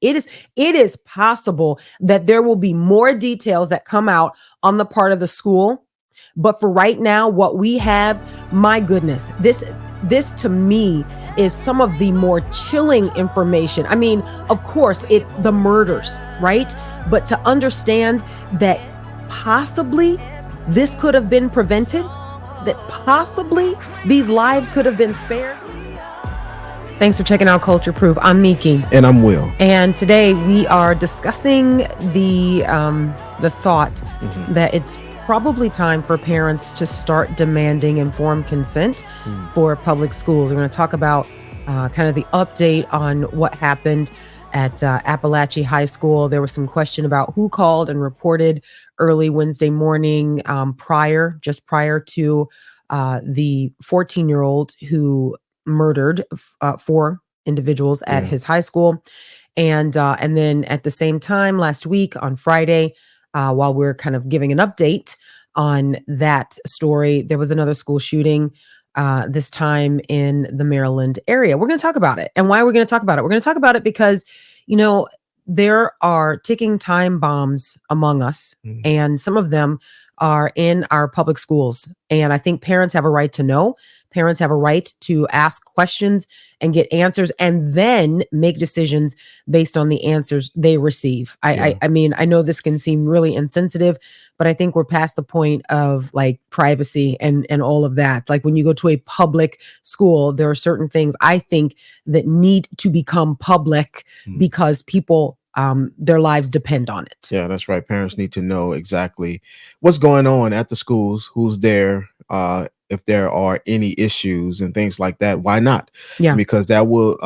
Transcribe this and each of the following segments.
It is possible that there will be more details that come out on the part of the school. But for right now, what we have, my goodness, this to me is some of the more chilling information. I mean, of course, the murders, right? But to understand that possibly this could have been prevented, that possibly these lives could have been spared. Thanks for checking out Culture Proof. I'm Miki. And I'm Will. And today we are discussing the thought that it's probably time for parents to start demanding informed consent for public schools. We're going to talk about kind of the update on what happened at Appalachia High School. There was some question about who called and reported early Wednesday morning prior to the 14-year-old who murdered 4 individuals at his high school. And then at the same time last week on Friday, while we're kind of giving an update on that story, there was another school shooting, this time in the Maryland area. We're going to talk about it. And why we're going to talk about it? We're going to talk about it because, there are ticking time bombs among us, and some of them are in our public schools. And I think parents have a right to know. Parents have a right to ask questions and get answers and then make decisions based on the answers they receive. I mean, I know this can seem really insensitive, but I think we're past the point of like privacy and all of that. Like when you go to a public school, there are certain things I think that need to become public because people their lives depend on it. Yeah, that's right. Parents need to know exactly what's going on at the schools, who's there, if there are any issues and things like that. Why not? Yeah, because that will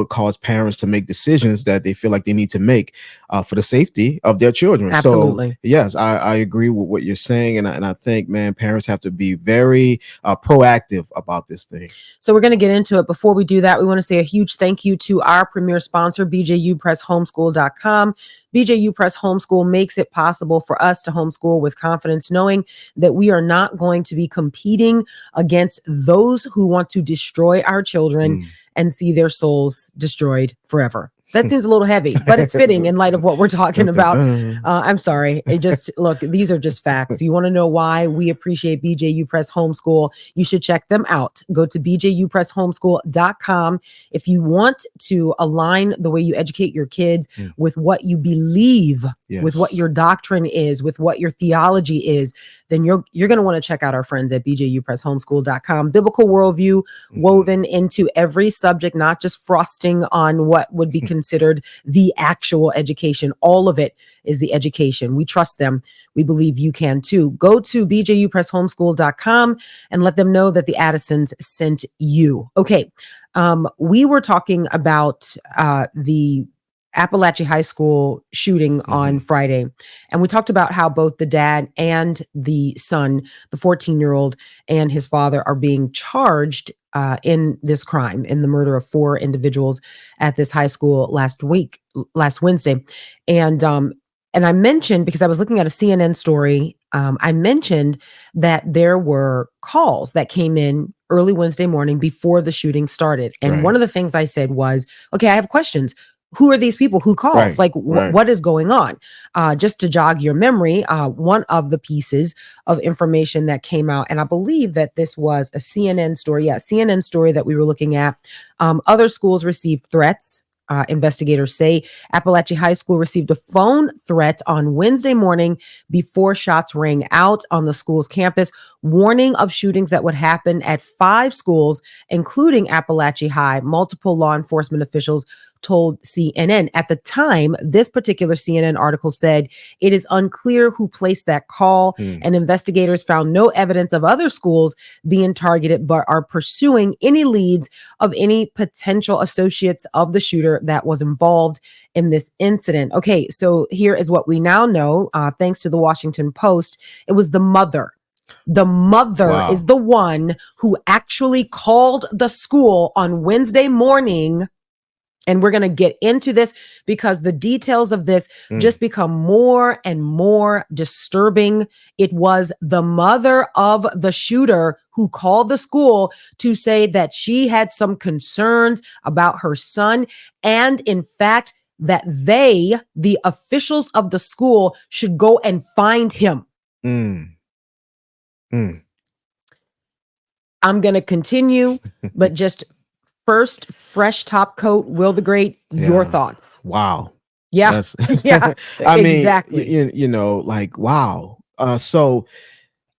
cause parents to make decisions that they feel like they need to make for the safety of their children. Absolutely. So yes, I agree with what you're saying, and I think, man, parents have to be very proactive about this thing. So we're going to get into it. Before we do that, we want to say a huge thank you to our premier sponsor, BJUPressHomeschool.com. BJU Press Homeschool makes it possible for us to homeschool with confidence, knowing that we are not going to be competing against those who want to destroy our children and see their souls destroyed forever. That seems a little heavy, but it's fitting in light of what we're talking about. I'm sorry. Look, these are just facts. You want to know why we appreciate BJU Press Homeschool? You should check them out. Go to bjupresshomeschool.com. If you want to align the way you educate your kids with what you believe, with what your doctrine is, with what your theology is, then you're going to want to check out our friends at bjupresshomeschool.com. Biblical worldview woven into every subject, not just frosting on what would be considered the actual education. All of it is the education. We trust them. We believe you can too. Go to bjupresshomeschool.com and let them know that the Addisons sent you. Okay. We were talking about the Appalachia High School shooting on Friday. And we talked about how both the dad and the son, the 14-year-old, and his father are being charged in this crime, in the murder of 4 individuals at this high school last Wednesday. And I mentioned, because I was looking at a CNN story, I mentioned that there were calls that came in early Wednesday morning before the shooting started. And one of the things I said was, okay, I have questions. Who are these people? Who calls? What is going on? Just to jog your memory, one of the pieces of information that came out, and I believe that this was a CNN story. Yeah, CNN story that we were looking at. Other schools received threats. Investigators say Appalachia High School received a phone threat on Wednesday morning before shots rang out on the school's campus, warning of shootings that would happen at 5 schools, including Appalachia High. Multiple law enforcement officials told CNN. At the time, this particular CNN article said it is unclear who placed that call, and investigators found no evidence of other schools being targeted, but are pursuing any leads of any potential associates of the shooter that was involved in this incident. Okay, so here is what we now know, thanks to the Washington Post. It was the mother. The mother is the one who actually called the school on Wednesday morning. And we're going to get into this because the details of this just become more and more disturbing. It was the mother of the shooter who called the school to say that she had some concerns about her son. And in fact, that they, the officials of the school, should go and find him. Mm. Mm. I'm going to continue, but just first, fresh top coat, Will the Great, your Yeah. thoughts. Wow. Yeah. That's, Yeah. I mean, Exactly. you know, like, wow. So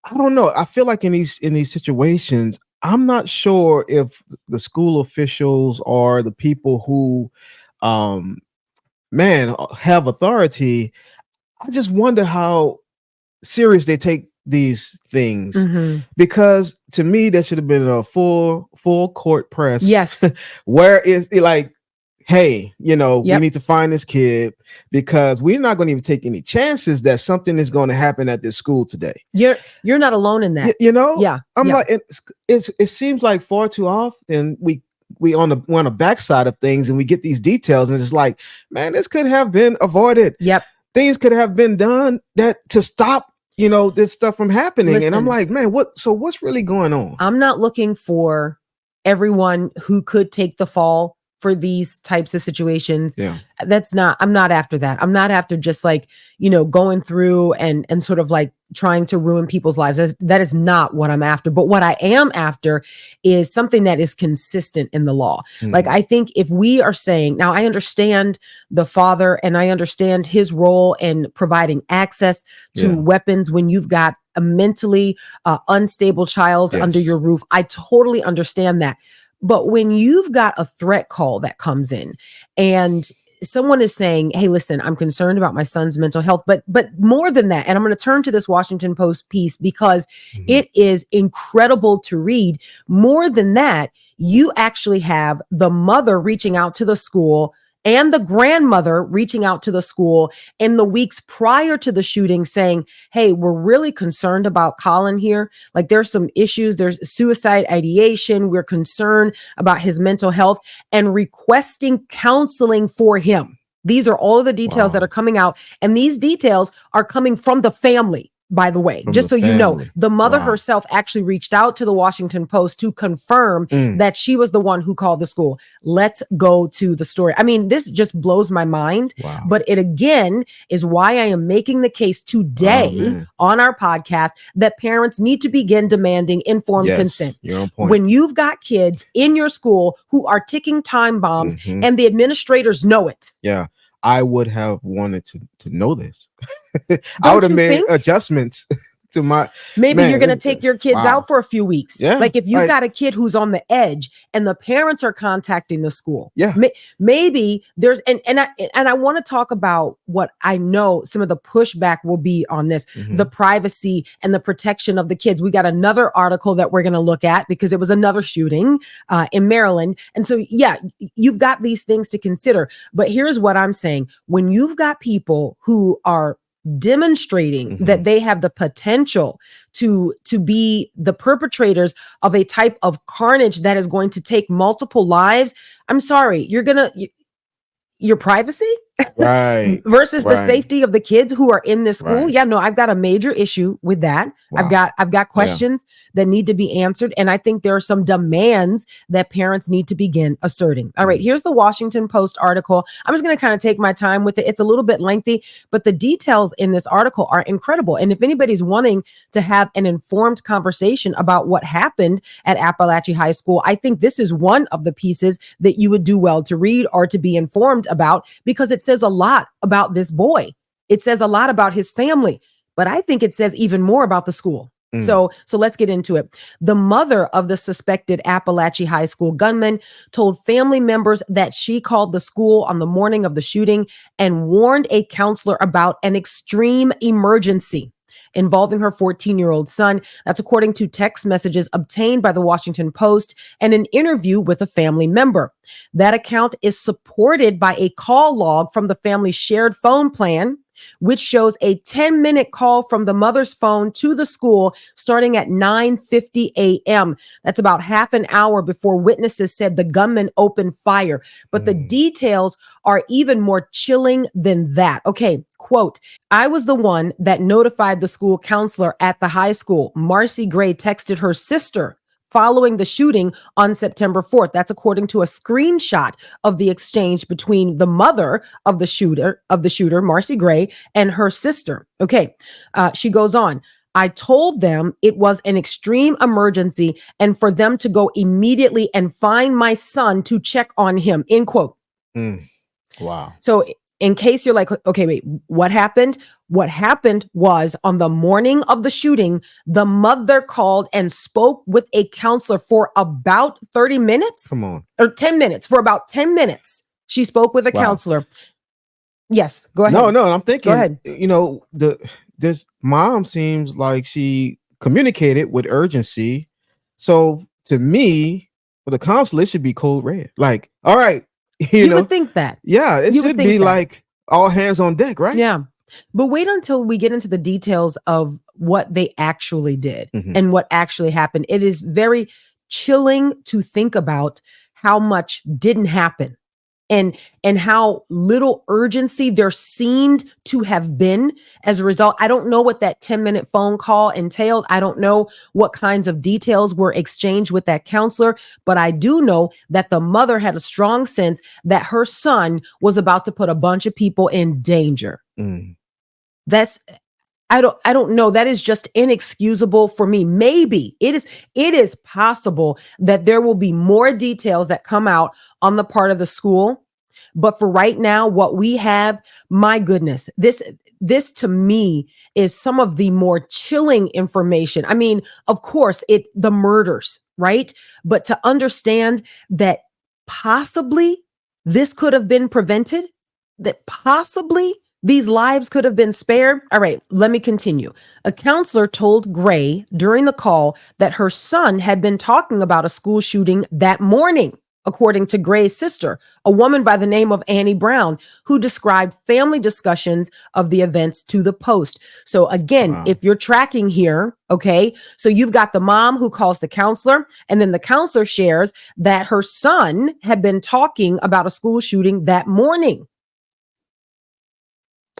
I don't know. I feel like in these situations, I'm not sure if the school officials or the people who, um, man, have authority. I just wonder how serious they take these things, Mhm. because to me there should have been a full court press. Yes. Where is it, like, hey, you know, we Yep. need to find this kid, because we're not going to even take any chances that something is going to happen at this school today. You're not alone in that. You know, Yeah. I'm Yeah. like, it seems like far too often we on the backside of things, and we get these details, and it's like, man, this could have been avoided. Yep. Things could have been done that to stop, you know, this stuff from happening. And I'm Listen. like, man, what's really going on? I'm not looking for everyone who could take the fall for these types of situations. Yeah. I'm not after that. I'm not after just like, going through and sort of like trying to ruin people's lives. That is not what I'm after. But what I am after is something that is consistent in the law. Like, I think if we are saying, now I understand the father and I understand his role in providing access to weapons when you've got a mentally unstable child under your roof. I totally understand that. But when you've got a threat call that comes in and someone is saying, hey, listen, I'm concerned about my son's mental health, but more than that, and I'm going to turn to this Washington Post piece because it is incredible to read. More than that, you actually have the mother reaching out to the school and the grandmother reaching out to the school in the weeks prior to the shooting saying, hey, we're really concerned about Colin here. Like, there's some issues. There's suicide ideation. We're concerned about his mental health and requesting counseling for him. These are all of the details that are coming out. And these details are coming from the family. By the way, just so you know, the mother herself actually reached out to the Washington Post to confirm that she was the one who called the school. Let's go to the story. I mean, this just blows my mind, but it again is why I am making the case today on our podcast that parents need to begin demanding informed consent. You're on point. When you've got kids in your school who are ticking time bombs and the administrators know it. Yeah. I would have wanted to know this. I would have made adjustments to my. Maybe you're going to take your kids out for a few weeks. Yeah, like if you've got a kid who's on the edge and the parents are contacting the school. Yeah. Maybe there's and I want to talk about what I know some of the pushback will be on this, the privacy and the protection of the kids. We got another article that we're going to look at because it was another shooting in Maryland. And so, yeah, you've got these things to consider. But here's what I'm saying. When you've got people who are demonstrating that they have the potential to be the perpetrators of a type of carnage that is going to take multiple lives, I'm sorry, your privacy versus the safety of the kids who are in this school. Yeah, no, I've got a major issue with that. I've got questions that need to be answered. And I think there are some demands that parents need to begin asserting. All right, here's the Washington Post article. I'm just going to kind of take my time with it. It's a little bit lengthy, but the details in this article are incredible. And if anybody's wanting to have an informed conversation about what happened at Appalachian High School, I think this is one of the pieces that you would do well to read or to be informed about, because it says a lot about this boy. It says a lot about his family, but I think it says even more about the school. So let's get into it. The mother of the suspected Appalachian High School gunman told family members that she called the school on the morning of the shooting and warned a counselor about an extreme emergency involving her 14-year-old son. That's according to text messages obtained by the Washington Post and an interview with a family member. That account is supported by a call log from the family's shared phone plan, which shows a 10-minute call from the mother's phone to the school starting at 9:50 a.m. That's about half an hour before witnesses said the gunman opened fire. But the details are even more chilling than that. Okay, quote, I was the one that notified the school counselor at the high school. Marcy Gray texted her sister following the shooting on September 4th. That's according to a screenshot of the exchange between the mother of the shooter, Marcy Gray, and her sister. Okay. She goes on. I told them it was an extreme emergency and for them to go immediately and find my son to check on him, end quote. Wow. So in case you're like, okay, wait, what happened? What happened was on the morning of the shooting, the mother called and spoke with a counselor for about 30 minutes. Come on. Or 10 minutes. For about 10 minutes, she spoke with a counselor. Yes, go ahead. No, I'm thinking, go ahead. This mom seems like she communicated with urgency. So to me, for the counselor, it should be code red. Like, all right, you would think that. Yeah, it should be like all hands on deck, right? Yeah. But wait until we get into the details of what they actually did and what actually happened. It is very chilling to think about how much didn't happen. And how little urgency there seemed to have been as a result. I don't know what that 10-minute phone call entailed. I don't know what kinds of details were exchanged with that counselor, but I do know that the mother had a strong sense that her son was about to put a bunch of people in danger. I don't know. That is just inexcusable for me. Maybe it is possible that there will be more details that come out on the part of the school. But for right now, what we have, my goodness, this to me is some of the more chilling information. I mean, of course, the murders, right? But to understand that possibly this could have been prevented, that possibly these lives could have been spared. All right, let me continue. A counselor told Gray during the call that her son had been talking about a school shooting that morning, according to Gray's sister, a woman by the name of Annie Brown, who described family discussions of the events to the Post. So again, if you're tracking here, okay, so you've got the mom who calls the counselor, and then the counselor shares that her son had been talking about a school shooting that morning.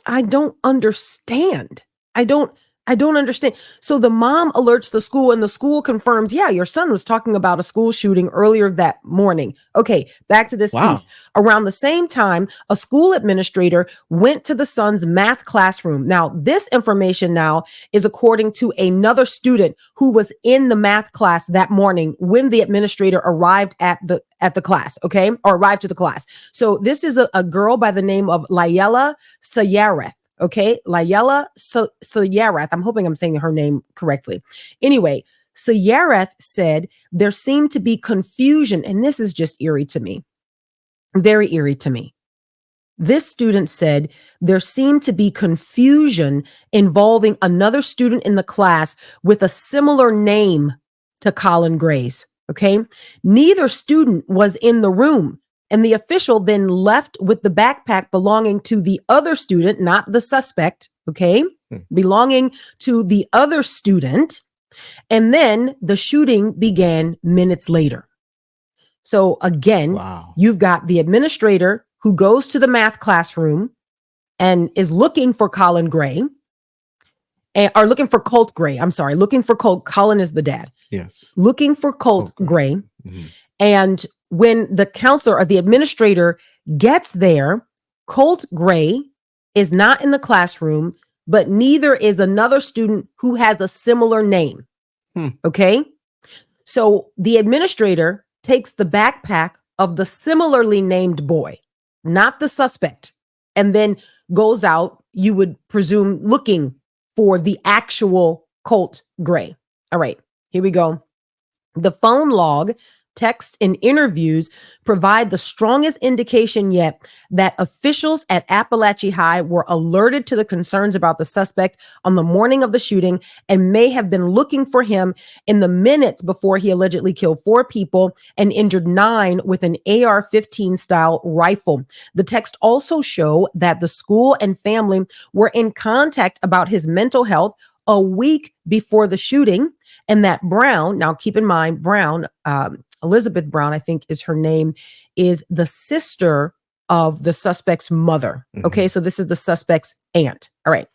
I don't understand. I don't understand. So the mom alerts the school and the school confirms, yeah, your son was talking about a school shooting earlier that morning. Okay, back to this piece. Around the same time, a school administrator went to the son's math classroom. Now, this information now is according to another student who was in the math class that morning when the administrator arrived at the class, okay, or arrived to the class. So this is a girl by the name of Layla Sayareth. Okay, Layla Sayareth. I'm hoping I'm saying her name correctly. Anyway, Sayareth said there seemed to be confusion, and this is just eerie to me. Very eerie to me. This student said there seemed to be confusion involving another student in the class with a similar name to Colin Gray's. Okay, neither student was in the room. And the official then left with the backpack belonging to the other student, not the suspect, okay, belonging to the other student. And then the shooting began minutes later. So again, you've got the administrator who goes to the math classroom and is looking for Colin Gray, or looking for Colt Gray. I'm sorry, looking for Colt. Colin is the dad. Yes. Looking for Colt Gray. And when the counselor or the administrator gets there, Colt Gray is not in the classroom, but neither is another student who has a similar name. Okay. So the administrator takes the backpack of the similarly named boy, not the suspect, and then goes out, you would presume, looking for the actual Colt Gray. All right, here we go. The phone log, text, and interviews provide the strongest indication yet that officials at Appalachia High were alerted to the concerns about the suspect on the morning of the shooting and may have been looking for him in the minutes before he allegedly killed 4 people and injured 9 with an AR-15 style rifle. The text also show that the school and family were in contact about his mental health a week before the shooting, and that Brown, now keep in mind, Brown, Elizabeth Brown, I think is her name, is the sister of the suspect's mother. Okay, so this is the suspect's aunt. All right.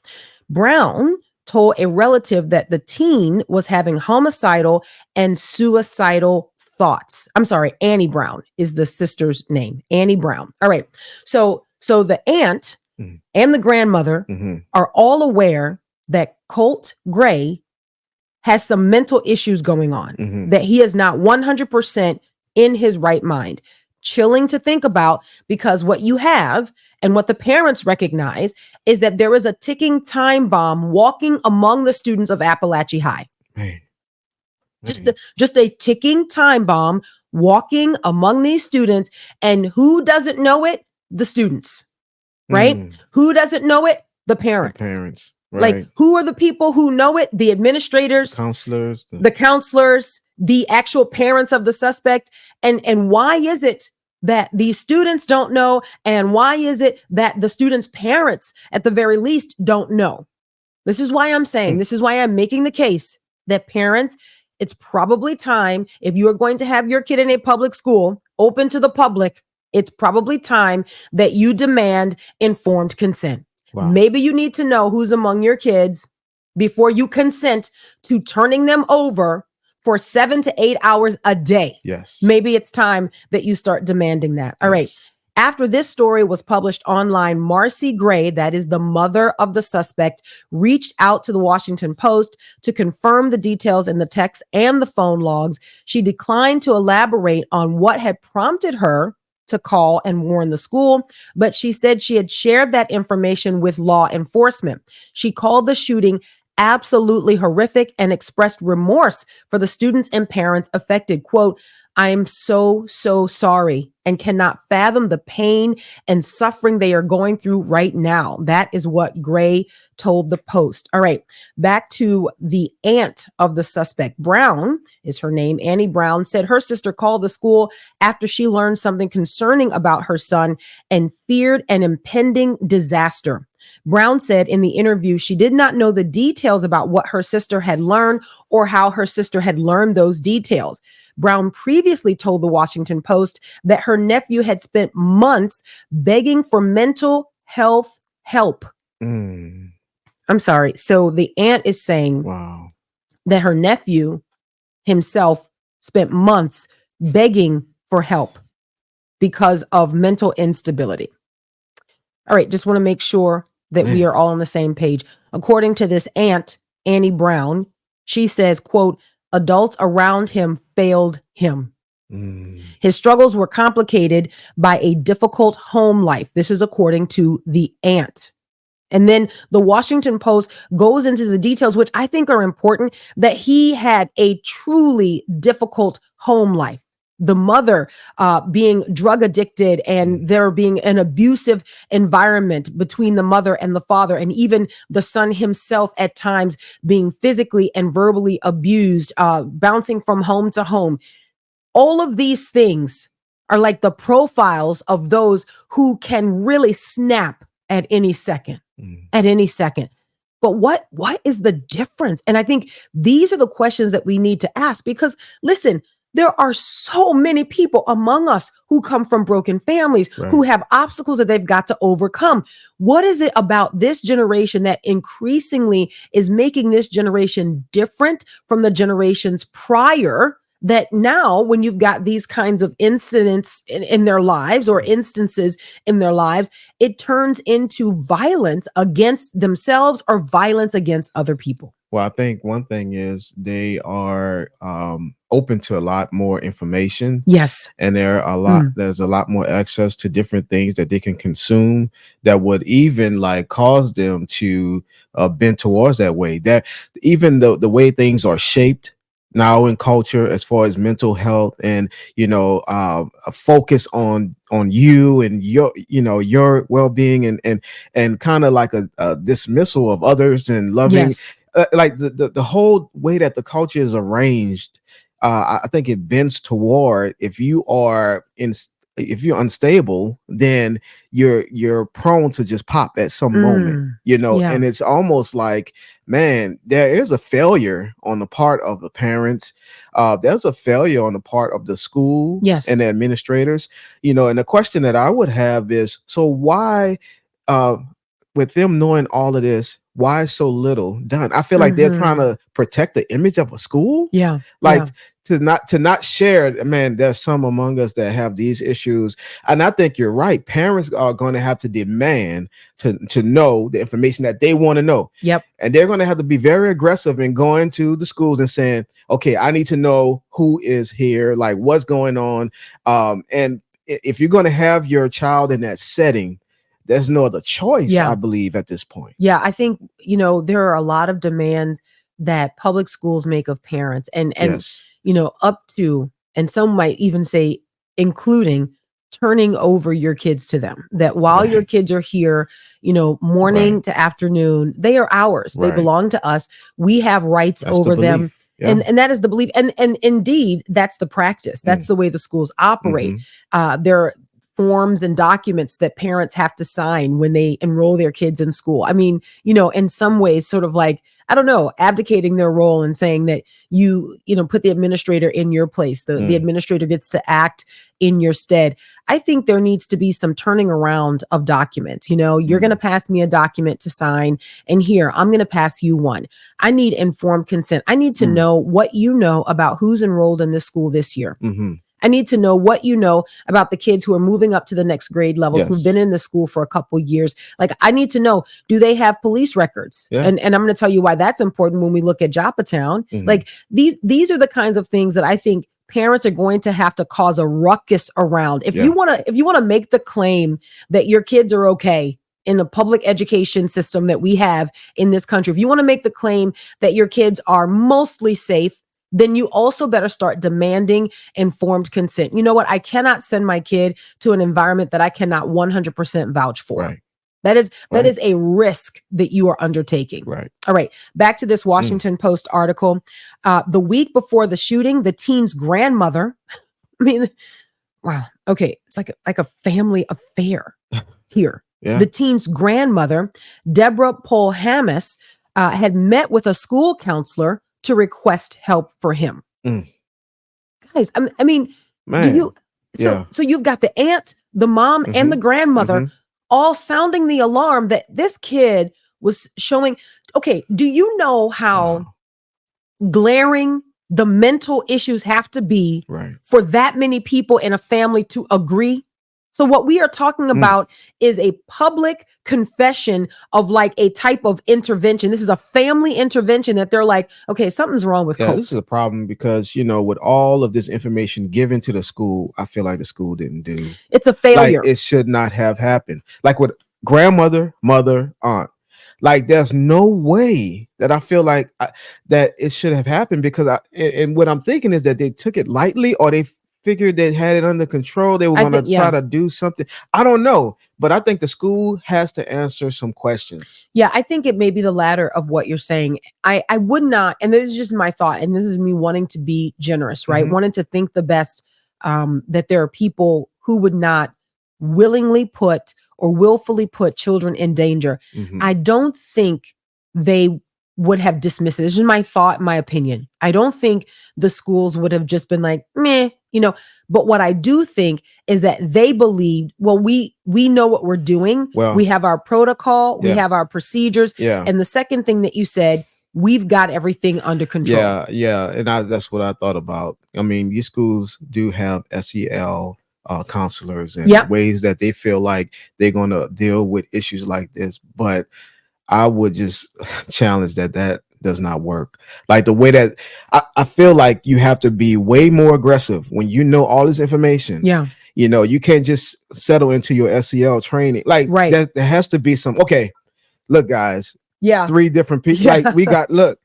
Brown told a relative that the teen was having homicidal and suicidal thoughts. I'm sorry, Annie Brown is the sister's name. Annie Brown. All right. So the aunt Mhm. and the grandmother Mhm. are all aware that Colt Gray has some mental issues going on, Mhm. that he is not 100% in his right mind. Chilling to think about, because what you have and what the parents recognize is that there is a ticking time bomb walking among the students of Appalachia High. Man. Just a ticking time bomb walking among these students. And who doesn't know it? The students, right? Mm. Who doesn't know it? The The parents. parents, Like, right? who are the people who know it? The administrators, Counselors. the counselors, the actual parents of the suspect. And why is it that these students don't know? And why is it that the students' parents, at the very least, don't know? This is why I'm saying, this is why I'm making the case that parents, it's probably time, if you are going to have your kid in a public school open to the public, it's probably time that you demand informed consent. Wow. Maybe you need to know who's among your kids before you consent to turning them over for 7 to 8 hours a day. Yes. Maybe it's time that you start demanding that. All right. Yes. After this story was published online, Marcy Gray, that is the mother of the suspect, reached out to the Washington Post to confirm the details in the text and the phone logs. She declined to elaborate on what had prompted her to call and warn the school, but she said she had shared that information with law enforcement. She called the shooting absolutely horrific and expressed remorse for the students and parents affected. Quote, "I am so sorry and cannot fathom the pain and suffering they are going through right now." That is what Gray told the Post. All right, back to the aunt of the suspect. Brown is her name. Annie Brown said her sister called the school after she learned something concerning about her son and feared an impending disaster. Brown said in the interview she did not know the details about what her sister had learned or how her sister had learned those details. Brown previously told the Washington Post that her nephew had spent months begging for mental health help. Mm. I'm sorry. So the aunt is saying Wow. that her nephew himself spent months begging for help because of mental instability. All right, just want to make sure that we are all on the same page. According to this aunt, Annie Brown, she says, quote, "Adults around him failed him. Mm. His struggles were complicated by a difficult home life." This is according to the aunt. And then the Washington Post goes into the details, which I think are important, that he had a truly difficult home life. The mother being drug addicted and there being an abusive environment between the mother and the father, and even the son himself at times being physically and verbally abused, bouncing from home to home. All of these things are like the profiles of those who can really snap at any second. At any second. But what is the difference? And I think these are the questions that we need to ask, because listen, there are so many people among us who come from broken families, Right. who have obstacles that they've got to overcome. What is it about this generation that increasingly is making this generation different from the generations prior, that now when you've got these kinds of incidents in their lives or instances in their lives, it turns into violence against themselves or violence against other people? Well, I think one thing is they are open to a lot more information. Yes. And there's a lot more access to different things that they can consume that would even like cause them to bend towards that way. That even the way things are shaped now in culture, as far as mental health and a focus on you and your well-being and kind of like a dismissal of others and loving. Yes. Like the whole way that the culture is arranged, I think it bends toward if you're unstable, then you're prone to just pop at some moment, Yeah. and it's almost like, man, there is a failure on the part of the parents. There's a failure on the part of the school Yes. and the administrators, and the question that I would have is, so why with them knowing all of this, why is so little done? I feel like they're trying to protect the image of a school. Yeah. Like to not share it. Man, there's some among us that have these issues. And I think you're right. Parents are going to have to demand to know the information that they want to know. Yep. And they're going to have to be very aggressive in going to the schools and saying, okay, I need to know who is here, like what's going on. And if you're going to have your child in that setting, there's no other choice, I believe, at this point. Yeah, I think, there are a lot of demands that public schools make of parents and Yes. Up to, and some might even say, including turning over your kids to them, that while your kids are here, morning to afternoon, they are ours. They belong to us. We have rights over them. Yeah. And that is the belief. And indeed, that's the practice. That's the way the schools operate. There are forms and documents that parents have to sign when they enroll their kids in school. I mean, in some ways, sort of like, I don't know, abdicating their role and saying that you put the administrator in your place. The administrator gets to act in your stead. I think there needs to be some turning around of documents. You're going to pass me a document to sign, and here, I'm going to pass you one. I need informed consent. I need to know what you know about who's enrolled in this school this year. I need to know what you know about the kids who are moving up to the next grade levels, who've been in the school for a couple years. Like, I need to know, do they have police records? And I'm going to tell you why that's important when we look at Joppatown. Like, these are the kinds of things that I think parents are going to have to cause a ruckus around. If you want to make the claim that your kids are okay in the public education system that we have in this country, if you want to make the claim that your kids are mostly safe, then you also better start demanding informed consent. You know what? I cannot send my kid to an environment that I cannot 100% vouch for. That is a risk that you are undertaking. All right. Back to this Washington Post article. The week before the shooting, the teen's grandmother, I mean, wow. Okay. It's like a family affair here. The teen's grandmother, Deborah Polhamus, had met with a school counselor to request help for him. Guys, I mean, man. So you've got the aunt, the mom, and the grandmother all sounding the alarm that this kid was showing. Okay, do you know how glaring the mental issues have to be for that many people in a family to agree? So what we are talking about is a public confession of like a type of intervention. This is a family intervention that they're like, okay, something's wrong with Colt. This is a problem because, with all of this information given to the school, I feel like the school didn't do. It's a failure. Like, it should not have happened. Like with grandmother, mother, aunt. Like, there's no way that I feel like that it should have happened because and what I'm thinking is that they took it lightly, or they figured they had it under control. They were going to try to do something. I don't know, but I think the school has to answer some questions. Yeah, I think it may be the latter of what you're saying. I would not, and this is just my thought, and this is me wanting to be generous, right? Wanting to think the best, that there are people who would not willingly put or willfully put children in danger. I don't think they would have dismissed it. This is my thought, my opinion. I don't think the schools would have just been like, meh, but what I do think is that they believed, well, we know what we're doing. Well, we have our protocol, we have our procedures. And the second thing that you said, we've got everything under control. Yeah. And that's what I thought about. I mean, these schools do have SEL counselors and ways that they feel like they're going to deal with issues like this. But I would just challenge that does not work. Like the way that I feel like you have to be way more aggressive when you know all this information. You can't just settle into your SEL training. Like there has to be some, okay, look guys, 3 different people. Like we got, look,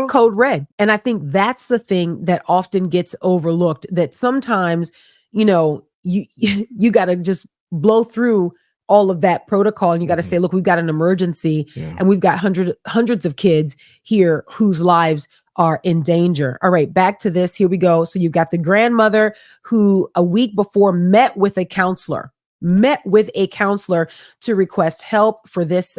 code red. And I think that's the thing that often gets overlooked, that sometimes, you got to just blow through all of that protocol. And you got to say, look, we've got an emergency and we've got hundreds of kids here whose lives are in danger. All right, back to this. Here we go. So you've got the grandmother who a week before met with a counselor to request help for this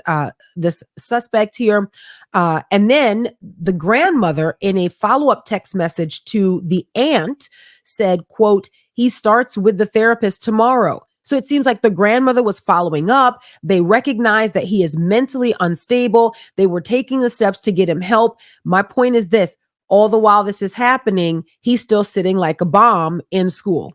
suspect here. And then the grandmother, in a follow-up text message to the aunt, said, quote, "He starts with the therapist tomorrow. So it seems like the grandmother was following up. They recognized that he is mentally unstable. They were taking the steps to get him help. My point is this, all the while this is happening, he's still sitting like a bomb in school.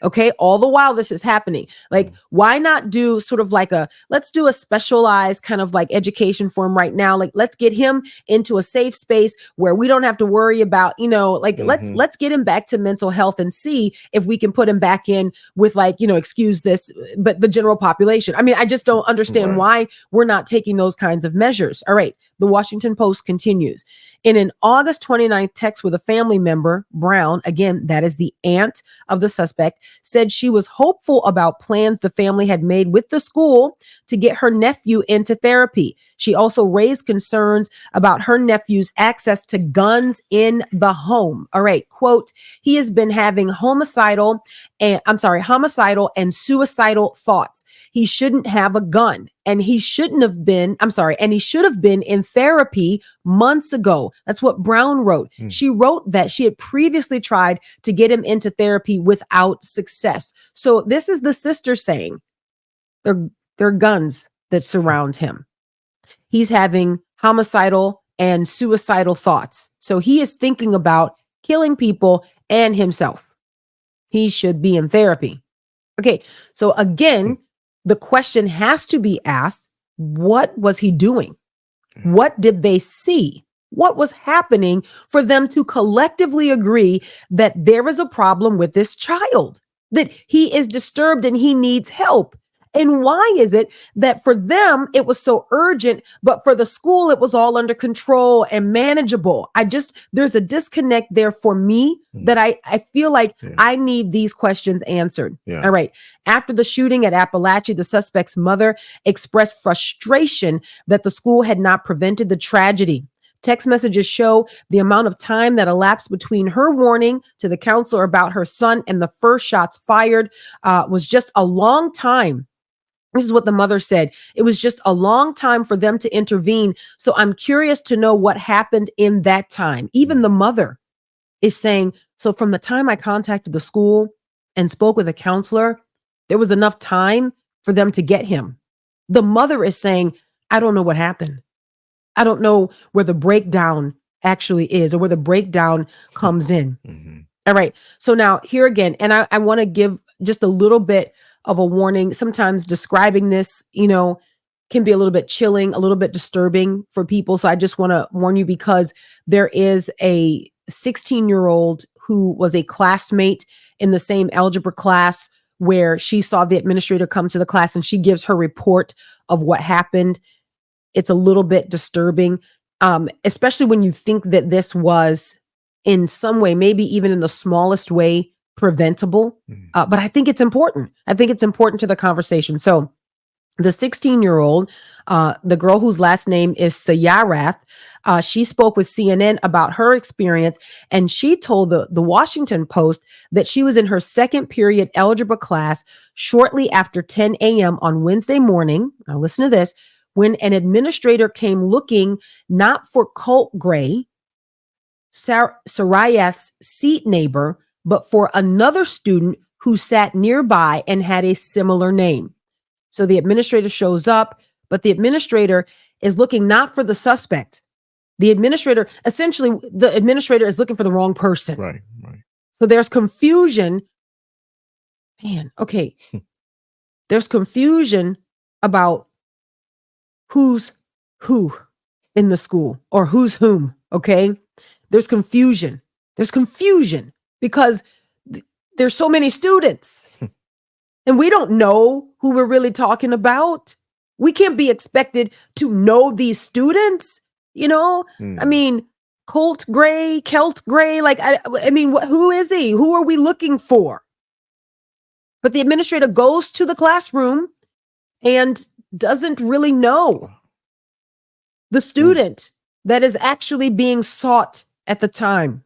Okay. All the while this is happening, like, why not do sort of like let's do a specialized kind of like education for him right now. Like, let's get him into a safe space where we don't have to worry about, like, let's get him back to mental health and see if we can put him back in with, like, excuse this, but the general population. I mean, I just don't understand why we're not taking those kinds of measures. All right. The Washington Post continues. In an August 29th text with a family member, Brown, again, that is the aunt of the suspect, said she was hopeful about plans the family had made with the school to get her nephew into therapy. She also raised concerns about her nephew's access to guns in the home. All right, quote, he has been having homicidal and suicidal thoughts. He shouldn't have a gun. And he should have been in therapy months ago. That's what Brown wrote. She wrote that she had previously tried to get him into therapy without success. So this is the sister saying there are guns that surround him. He's having homicidal and suicidal thoughts. So he is thinking about killing people and himself. He should be in therapy. Okay, so again, the question has to be asked, what was he doing? What did they see? What was happening for them to collectively agree that there is a problem with this child, that he is disturbed and he needs help? And why is it that for them, it was so urgent, but for the school, it was all under control and manageable? There's a disconnect there for me that I feel like I need these questions answered. All right. After the shooting at Appalachia, the suspect's mother expressed frustration that the school had not prevented the tragedy. Text messages show the amount of time that elapsed between her warning to the counselor about her son and the first shots fired was just a long time. This is what the mother said. It was just a long time for them to intervene. So I'm curious to know what happened in that time. Even the mother is saying, so from the time I contacted the school and spoke with a counselor, there was enough time for them to get him. The mother is saying, I don't know what happened. I don't know where the breakdown actually is or where the breakdown comes in. All right. So now here again, and I want to give just a little bit of a warning. Sometimes describing this, can be a little bit chilling, a little bit disturbing for people. So I just want to warn you, because there is a 16-year-old who was a classmate in the same algebra class where she saw the administrator come to the class and she gives her report of what happened. It's a little bit disturbing, especially when you think that this was in some way, maybe even in the smallest way, preventable. But I think it's important. I think it's important to the conversation. So the 16-year-old, the girl whose last name is Sayarath, she spoke with CNN about her experience, and she told the Washington Post that she was in her second period algebra class shortly after 10 a.m. on Wednesday morning. Now listen to this. When an administrator came looking not for Colt Gray, Sarayath's seat neighbor, but for another student who sat nearby and had a similar name. So the administrator shows up, but the administrator is looking not for the suspect. The administrator is looking for the wrong person. Right. So there's confusion. Man, okay. There's confusion about who's who in the school or who's whom. Okay. There's confusion. Because there's so many students and we don't know who we're really talking about. We can't be expected to know these students, I mean, Kelt Gray, like, I mean, who is he? Who are we looking for? But the administrator goes to the classroom and doesn't really know the student that is actually being sought at the time.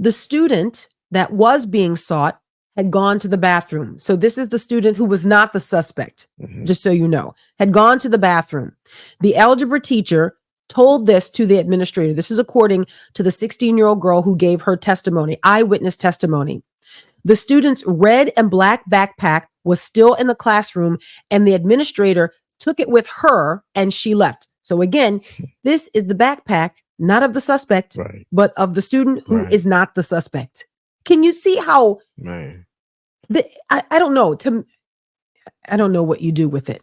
The student that was being sought had gone to the bathroom. So this is the student who was not the suspect, just so you know, had gone to the bathroom. The algebra teacher told this to the administrator. This is according to the 16-year-old girl who gave her testimony, eyewitness testimony. The student's red and black backpack was still in the classroom, and the administrator took it with her and she left. So again, this is the backpack, not of the suspect, Right. but of the student who Right. is not the suspect. Can you see how Man. I don't know. I don't know what you do with it,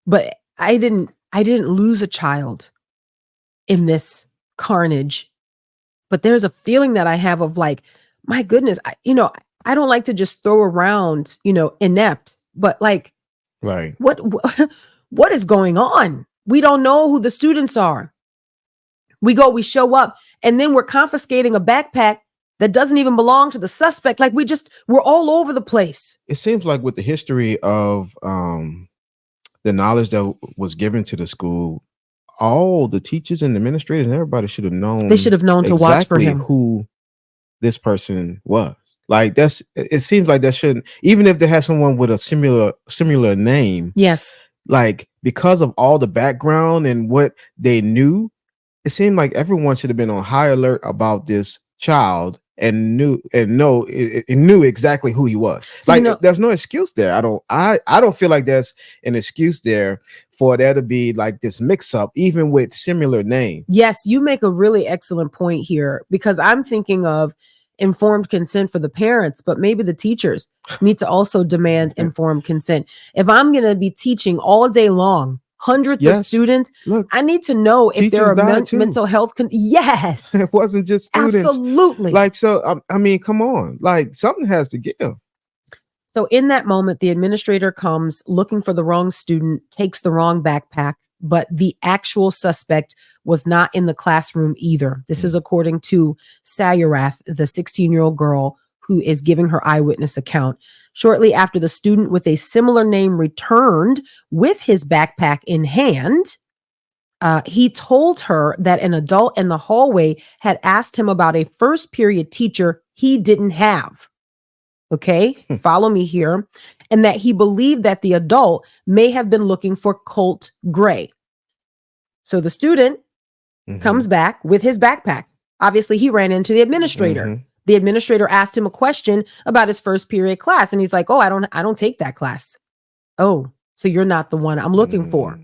but I didn't lose a child in this carnage. But there's a feeling that I have of like, my goodness, I don't like to just throw around, inept, but like, Right. what is going on? We don't know who the students are. We show up, and then we're confiscating a backpack that doesn't even belong to the suspect. Like we're all over the place. It seems like with the history of the knowledge that was given to the school, all the teachers and administrators and everybody should have known. They should have known to watch for exactly him. who this person was. Like it seems like that shouldn't, even if they had someone with a similar name. Yes. Like because of all the background and what they knew, it seemed like everyone should have been on high alert about this child and knew exactly who he was. So, there's no excuse there. I don't feel like there's an excuse there for there to be like this mix up, even with similar names. Yes, you make a really excellent point here, because I'm thinking of informed consent for the parents, but maybe the teachers need to also demand informed consent. If I'm going to be teaching all day long, hundreds of students, look, I need to know if there are mental health. Yes. It wasn't just students. Absolutely. Like, so, I mean, come on, like something has to give. So in that moment, the administrator comes looking for the wrong student, takes the wrong backpack, but the actual suspect was not in the classroom either. This is according to Sayurath, the 16-year-old girl who is giving her eyewitness account. Shortly after the student with a similar name returned with his backpack in hand, he told her that an adult in the hallway had asked him about a first period teacher he didn't have. Okay, follow me here. And that he believed that the adult may have been looking for Colt Gray. So the student comes back with his backpack. Obviously, he ran into the administrator. The administrator asked him a question about his first period class. And he's like, oh, I don't take that class. Oh, so you're not the one I'm looking for.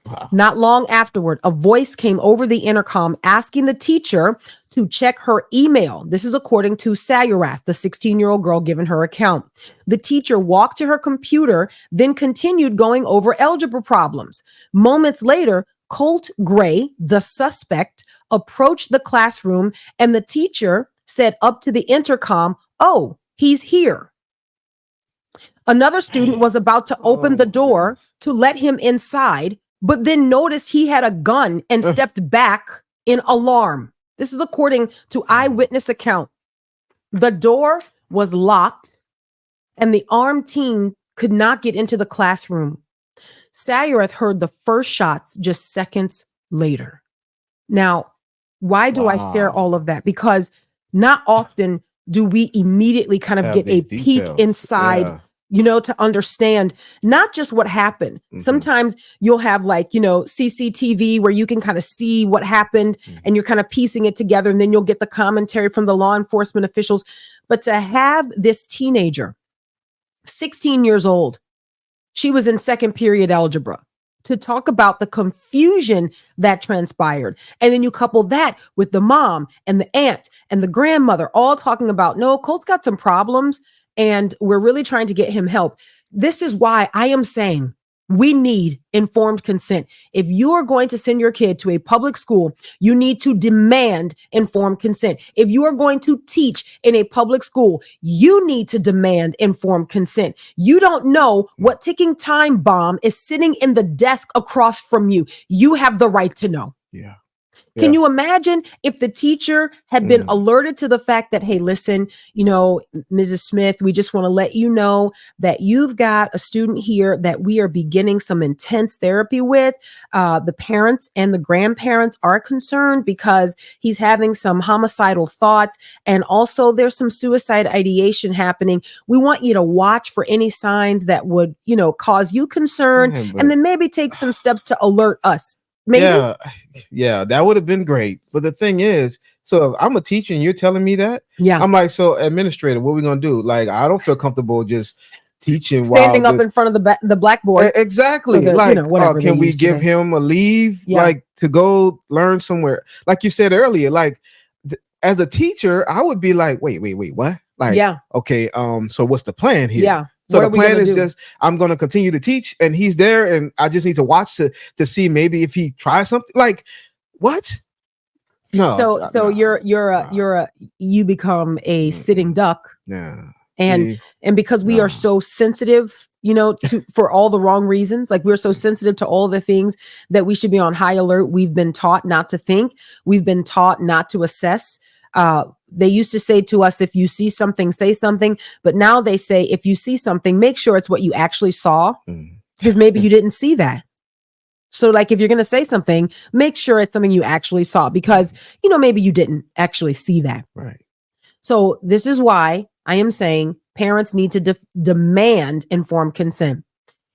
Wow. Not long afterward, a voice came over the intercom asking the teacher to check her email. This is according to Sayurath, the 16-year-old girl giving her account. The teacher walked to her computer, then continued going over algebra problems. Moments later, Colt Gray, the suspect, approached the classroom, and the teacher said up to the intercom, "Oh, he's here." Another student was about to open the door to let him inside, but then noticed he had a gun and stepped back in alarm. This is according to eyewitness account. The door was locked and the armed teen could not get into the classroom. Sayurath heard the first shots just seconds later. Now, why do I share all of that? Because not often do we immediately kind of get a peek inside, to understand not just what happened. Sometimes you'll have CCTV where you can kind of see what happened and you're kind of piecing it together, and then you'll get the commentary from the law enforcement officials. But to have this teenager, 16 years old, she was in second period algebra, to talk about the confusion that transpired. And then you couple that with the mom and the aunt and the grandmother all talking about, no, Colt's got some problems and we're really trying to get him help. This is why I am saying we need informed consent. If you are going to send your kid to a public school, you need to demand informed consent. If you are going to teach in a public school, you need to demand informed consent. You don't know what ticking time bomb is sitting in the desk across from you. You have the right to know. Yeah. Can you imagine if the teacher had been alerted to the fact that, hey, listen, Mrs. Smith, we just want to let you know that you've got a student here that we are beginning some intense therapy with. The parents and the grandparents are concerned because he's having some homicidal thoughts. And also there's some suicide ideation happening. We want you to watch for any signs that would, cause you concern, and then maybe take some steps to alert us. Maybe. Yeah, that would have been great. But the thing is, So if I'm a teacher and you're telling me that, Yeah. I'm like, so administrator, what are we gonna do? Like, I don't feel comfortable just teaching Standing while up in front of the blackboard. exactly. Or the, Like, whatever they can we use give today. him a leave, Yeah. like to go learn somewhere? Like you said earlier, like as a teacher, I would be like, wait, what? Like, Yeah. okay, so what's the plan here? Yeah. So What the are we plan gonna is do? just I'm gonna continue to teach, and he's there, and I just need to watch to see maybe if he tries something. Like, what? No. So you become a sitting duck. Yeah. And because we are so sensitive, for all the wrong reasons, like we're so sensitive to all the things that we should be on high alert. We've been taught not to think. We've been taught not to assess. They used to say to us, if you see something, say something. But now they say, if you see something, make sure it's what you actually saw, because maybe you didn't see that. So like, if you're going to say something, make sure it's something you actually saw, because, maybe you didn't actually see that. Right. So this is why I am saying parents need to demand informed consent.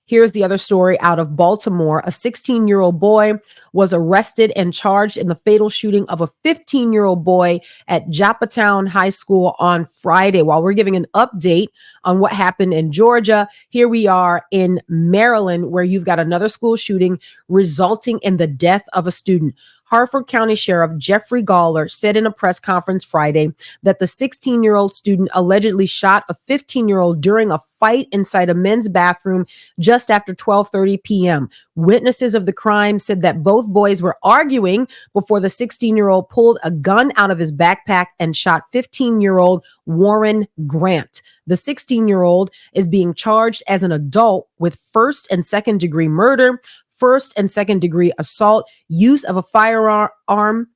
Here's the other story out of Baltimore. A 16-year-old boy was arrested and charged in the fatal shooting of a 15-year-old boy at Joppatown High School on Friday. While we're giving an update on what happened in Georgia, here we are in Maryland, where you've got another school shooting resulting in the death of a student. Harford County Sheriff Jeffrey Gawler said in a press conference Friday that the 16-year-old student allegedly shot a 15-year-old during a fight inside a men's bathroom just after 12:30 p.m. Witnesses of the crime said that both boys were arguing before the 16-year-old pulled a gun out of his backpack and shot 15-year-old Warren Grant. The 16-year-old is being charged as an adult with first and second degree murder, first and second degree assault, use of a firearm,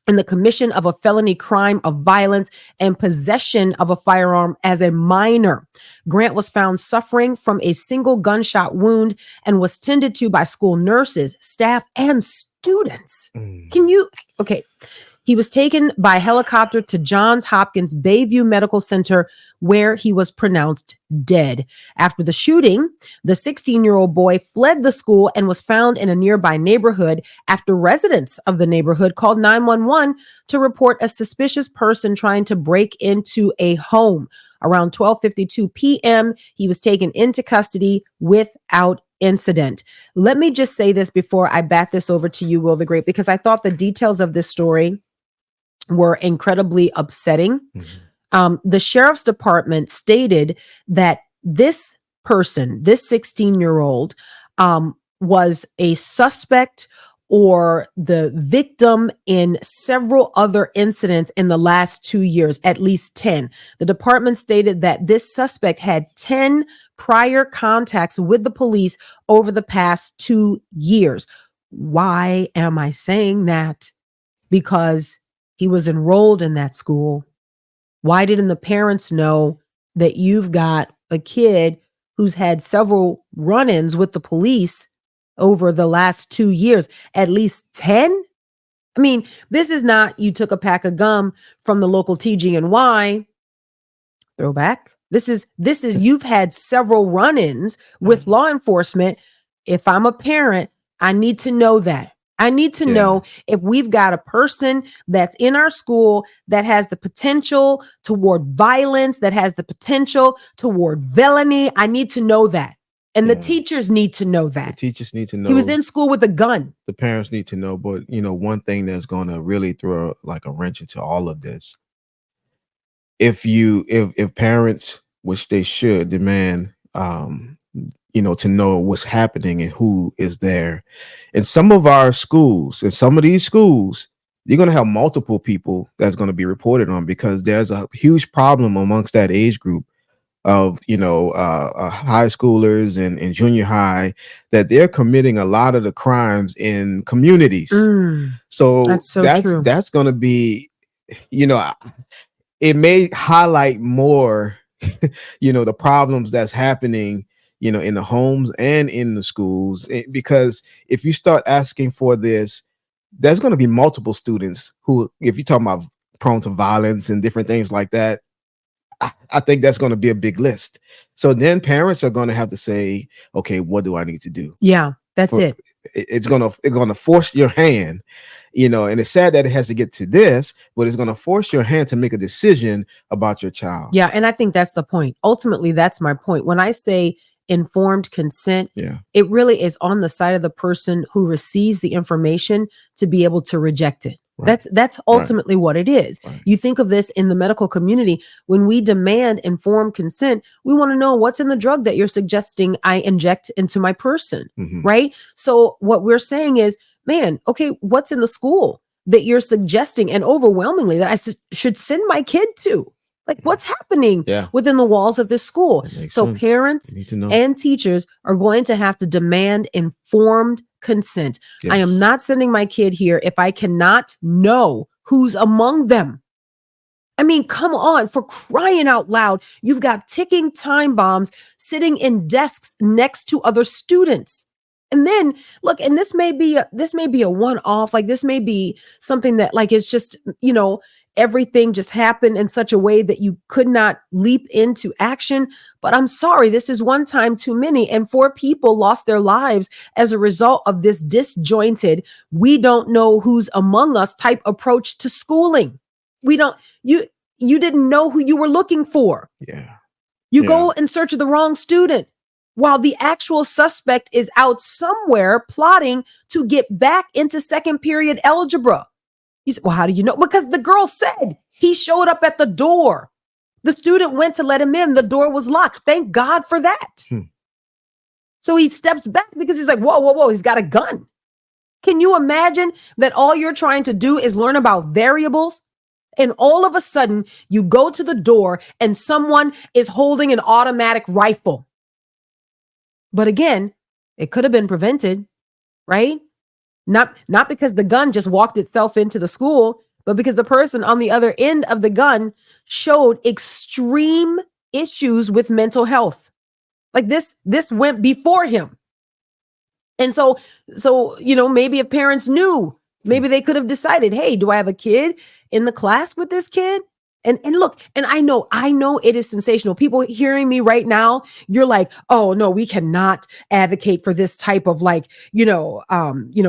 and the commission of a felony crime of violence, and possession of a firearm as a minor. Grant was found suffering from a single gunshot wound and was tended to by school nurses, staff, and students. Okay. He was taken by helicopter to Johns Hopkins Bayview Medical Center, where he was pronounced dead. After the shooting, the 16-year-old boy fled the school and was found in a nearby neighborhood after residents of the neighborhood called 911 to report a suspicious person trying to break into a home. Around 12:52 p.m., he was taken into custody without incident. Let me just say this before I bat this over to you, Will the Great, because I thought the details of this story were incredibly upsetting. The sheriff's department stated that this person, this 16-year-old, was a suspect or the victim in several other incidents in the last 2 years, at least 10. The department stated that this suspect had 10 prior contacts with the police over the past 2 years. Why am I saying that? Because he was enrolled in that school. Why didn't the parents know that you've got a kid who's had several run-ins with the police over the last 2 years, at least 10? I mean, this is not you took a pack of gum from the local TG&Y throwback. This is you've had several run-ins with law enforcement. If I'm a parent, I need to know that. I need to know if we've got a person that's in our school that has the potential toward violence, that has the potential toward villainy. I need to know that. And the teachers need to know that. The teachers need to know. He was in school with a gun. The parents need to know. But, one thing that's going to really throw like a wrench into all of this, if parents, which they should, demand, to know what's happening and who is there. In some of our schools, in some of these schools, you're going to have multiple people that's going to be reported on, because there's a huge problem amongst that age group of, high schoolers and junior high, that they're committing a lot of the crimes in communities. So that's true. That's going to be, it may highlight more, the problems that's happening, in the homes and in the schools, because if you start asking for this, there's going to be multiple students who, if you're talking about prone to violence and different things like that, I think that's going to be a big list. So then parents are going to have to say, okay, what do I need to do? Yeah. That's it. It's gonna force your hand, and it's sad that it has to get to this, but it's gonna force your hand to make a decision about your child. Yeah, and I think that's the point. Ultimately, that's my point. When I say informed consent, it really is on the side of the person who receives the information to be able to reject it. Right. That's ultimately what it is. Right. You think of this in the medical community. When we demand informed consent, we want to know what's in the drug that you're suggesting I inject into my person, right? So what we're saying is, man, okay, what's in the school that you're suggesting and overwhelmingly that I should send my kid to? Like, what's happening within the walls of this school? So sense. Parents and teachers are going to have to demand informed consent. Yes. I am not sending my kid here if I cannot know who's among them. I mean, come on, for crying out loud. You've got ticking time bombs sitting in desks next to other students. And then look, and this may be a one-off, like this may be something that like it's just, everything just happened in such a way that you could not leap into action. But I'm sorry, this is one time too many. And 4 people lost their lives as a result of this disjointed, we don't know who's among us type approach to schooling. You didn't know who you were looking for. You go in search of the wrong student while the actual suspect is out somewhere plotting to get back into second period algebra. You said, well, how do you know? Because the girl said he showed up at the door. The student went to let him in. The door was locked. Thank God for that. So he steps back because he's like, whoa, he's got a gun. Can you imagine that all you're trying to do is learn about variables? And all of a sudden you go to the door and someone is holding an automatic rifle. But again, it could have been prevented, right? Not because the gun just walked itself into the school, but because the person on the other end of the gun showed extreme issues with mental health. Like this went before him. And so, maybe if parents knew, maybe they could have decided, hey, do I have a kid in the class with this kid? And look, and I know it is sensational. People hearing me right now, you're like, oh no, we cannot advocate for this type of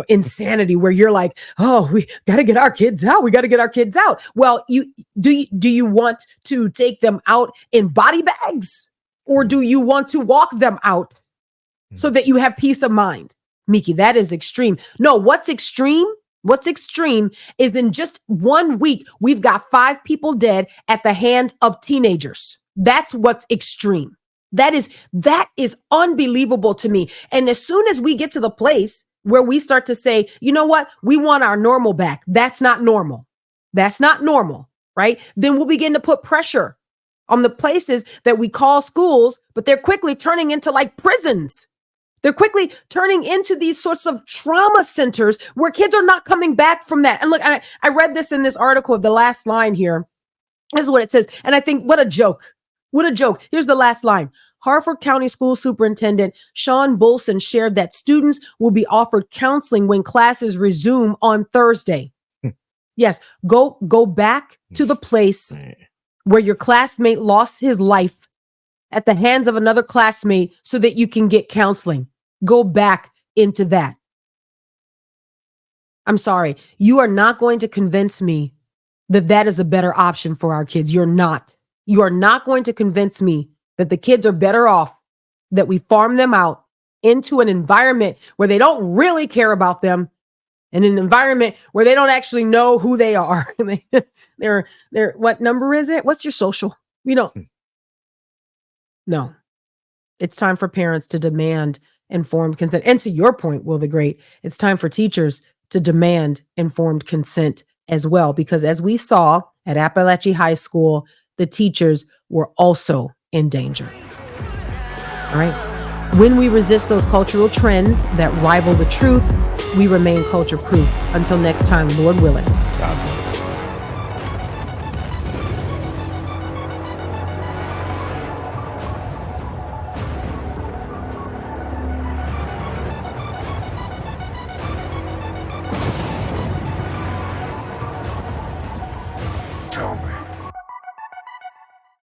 insanity where you're like, oh, we got to get our kids out. We got to get our kids out. Well, do you want to take them out in body bags, or do you want to walk them out so that you have peace of mind? Miki, that is extreme. No, what's extreme? What's extreme is in just 1 week, we've got 5 people dead at the hands of teenagers. That's what's extreme. That is unbelievable to me. And as soon as we get to the place where we start to say, you know what, we want our normal back. That's not normal. That's not normal, right? Then we'll begin to put pressure on the places that we call schools, but they're quickly turning into like prisons. They're quickly turning into these sorts of trauma centers where kids are not coming back from that. And look, I read this in this article, the last line here. This is what it says. And I think, what a joke. What a joke. Here's the last line. Harford County School Superintendent Sean Bolson shared that students will be offered counseling when classes resume on Thursday. Yes, go back to the place where your classmate lost his life at the hands of another classmate so that you can get counseling. Go back into that. I'm sorry. You are not going to convince me that is a better option for our kids. You're not. You are not going to convince me that the kids are better off, that we farm them out into an environment where they don't really care about them, and an environment where they don't actually know who they are. They're what number is it? What's your social? We don't. No, it's time for parents to demand informed consent. And to your point, Will the Great, it's time for teachers to demand informed consent as well, because as we saw at Appalachia High School, the teachers were also in danger. All right. When we resist those cultural trends that rival the truth, we remain culture proof. Until next time, Lord willing. God bless.